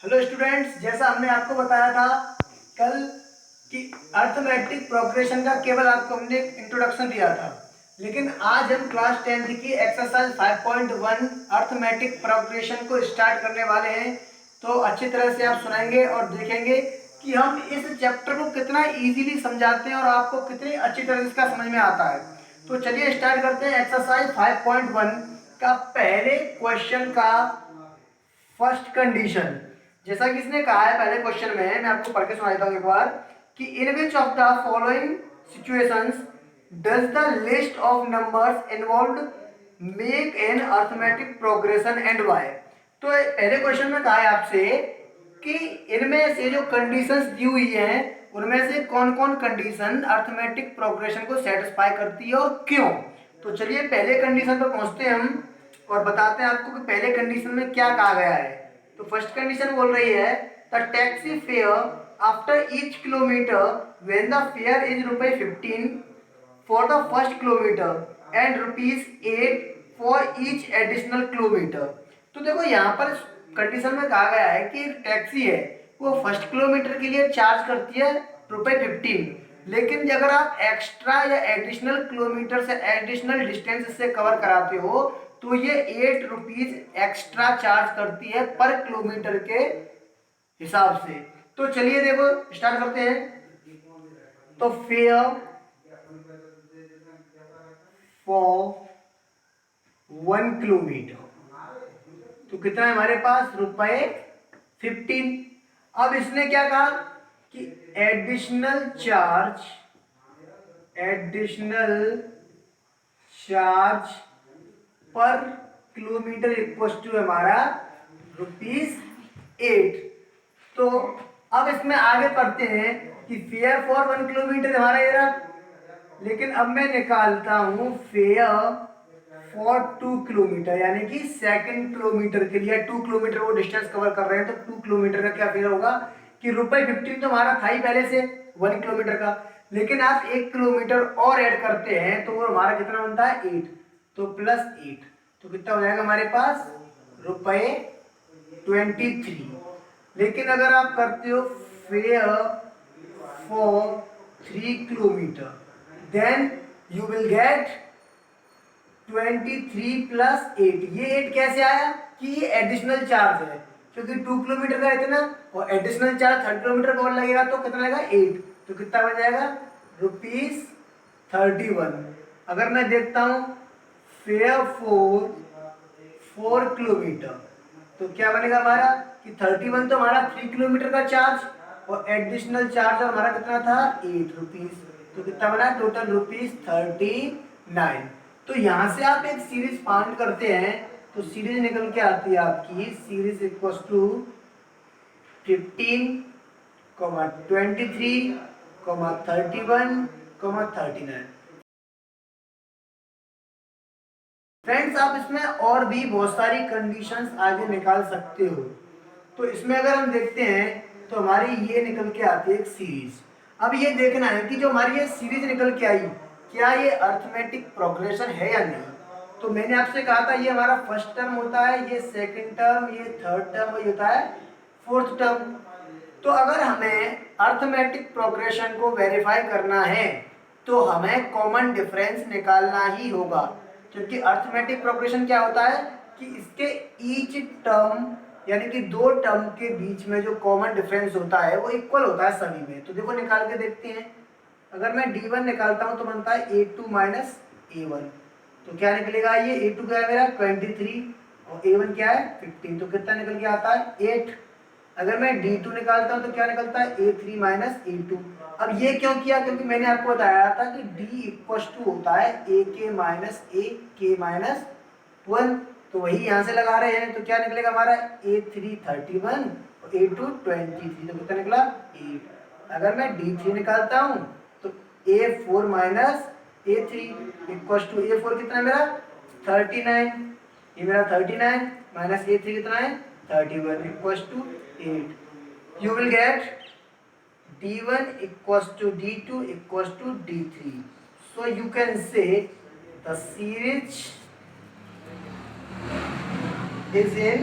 Hello students, जैसा हमने आपको बताया था कल कि अर्थमेटिक प्रोग्रेशन का केवल आपको हमने इंट्रोडक्शन दिया था, लेकिन आज हम क्लास 10th की एक्सरसाइज 5.1 अर्थमेटिक प्रोग्रेशन को स्टार्ट करने वाले हैं। तो अच्छी तरह से आप सुनेंगे और देखेंगे कि हम इस चैप्टर को कितना इजीली समझाते हैं और आपको कितनी अच्छी तरह से इसका समझ में आता है। तो चलिए स्टार्ट करते हैं एक्सरसाइज 5.1 का पहले क्वेश्चन का फर्स्ट कंडीशन। जैसा कि इसने कहा है पहले क्वेश्चन में, मैं आपको पढ़ के सुना देता हूं एक बार कि in which of the following situations does the list of numbers involved make an arithmetic progression and why. तो पहले क्वेश्चन में कहा है आपसे कि इनमें से जो कंडीशंस दी हुई हैं उनमें से कौन कौन कंडीशन अर्थमेटिक प्रोग्रेशन को सेटिस्फाई करती है और क्यों। तो चलिए पहले कंडीशन पर पहुंचते हैं हम और बताते हैं आपको कि पहले कंडीशन में क्या कहा गया है। तो फर्स्ट कंडीशन बोल रही है the taxi fare after each kilometre when the fair is ₹15 for the first kilometre and ₹8 for each additional kilometre. तो देखो यहाँ पर कंडीशन में कहा गया है कि एक टैक्सी है वो फर्स्ट किलोमीटर के लिए चार्ज करती है ₹15, लेकिन अगर आप एक्स्ट्रा या एडिशनल किलोमीटर से एडिशनल डिस्टेंस से कवर कराते हो तो ये ₹8 एक्स्ट्रा चार्ज करती है पर किलोमीटर के हिसाब से। तो चलिए देखो स्टार्ट करते हैं। तो फेयर फॉर 1 किलोमीटर तो कितना है हमारे पास ₹15। अब इसने क्या कहा कि एडिशनल चार्ज पर किलोमीटर इक्वल टू हमारा ₹8। तो अब इसमें आगे पढ़ते हैं कि फेयर फॉर 1 किलोमीटर हमारा ये रहा, लेकिन अब मैं निकालता हूं फेयर फॉर 2 किलोमीटर, यानी कि सेकंड किलोमीटर के लिए 2 किलोमीटर वो डिस्टेंस कवर कर रहे हैं। तो 2 किलोमीटर का क्या फेयर होगा कि ₹15 तो हमारा था ही पहले से 1 किलोमीटर का, लेकिन आप 1 किलोमीटर और ऐड करते हैं तो वो हमारा कितना बनता है 8। तो +8 तो कितना हो जाएगा हमारे पास ₹23। लेकिन अगर आप करते हो fair for 3 kilometre then you will get 23 + 8। ये 8 कैसे आया कि ये एडिशनल चार्ज है, क्योंकि 2 किलोमीटर का इतना और एडिशनल चार्ज 3 किलोमीटर का और लगेगा तो कितना लगेगा 8। तो कितना बन जाएगा ₹31। अगर मैं देखता हूं फेयर फॉर 4 किलोमीटर तो क्या बनेगा हमारा कि 31 तो हमारा 3 किलोमीटर का चार्ज और एडिशनल चार्ज हमारा कितना था ₹8। तो कितना बना टोटल ₹39। तो यहां से आप एक सीरीज फाइंड करते हैं तो सीरीज निकल के आती है आपकी सीरीज इक्वल्स टू 15, 23, 31, 39। फ्रेंड्स, आप इसमें और भी बहुत सारी कंडीशंस आगे निकाल सकते हो। तो इसमें अगर हम देखते हैं तो हमारी ये निकल के आती है एक सीरीज। अब ये देखना है कि जो हमारी ये सीरीज निकल के आई क्या ये अर्थमेटिक प्रोग्रेशन है या नहीं। तो मैंने आपसे कहा था ये हमारा फर्स्ट टर्म होता है, ये सेकंड टर्म, ये थर्ड टर्म, ये होता है फोर्थ टर्म। तो अगर हमें अर्थमेटिक प्रोग्रेशन को वेरीफाई करना है तो हमें कॉमन डिफरेंस निकालना ही होगा, क्योंकि अर्थमेटिक प्रोग्रेशन क्या होता है कि इसके ईच टर्म यानी कि 2 टर्म के बीच में जो कॉमन डिफरेंस होता है वो इक्वल होता है सभी में। तो देखो निकाल के देखते हैं। अगर मैं D1 निकालता हूं तो बनता है A2 - A1। तो क्या निकलेगा ये A2 क्या है मेरा 23 और A1 क्या है 15। तो कितना निकल के आता है 8। अगर मैं D2 निकालता हूं तो क्या निकलता है A3 - A2। अब ये क्यों किया, क्योंकि मैंने आपको बताया था कि D = होता है AK - A K - 1। तो वही यहाँ से लगा रहे हैं। तो क्या निकलेगा हमारा A3 31 और A2 23। तो कितना निकला 8। अगर मैं D3 निकालता हूँ तो A4 - A3 = A4 कितना मेरा 39। ये मेरा 39 - A3 कितना है 31 = 8। You will get D1 = D2 = D3. So you can say the series is in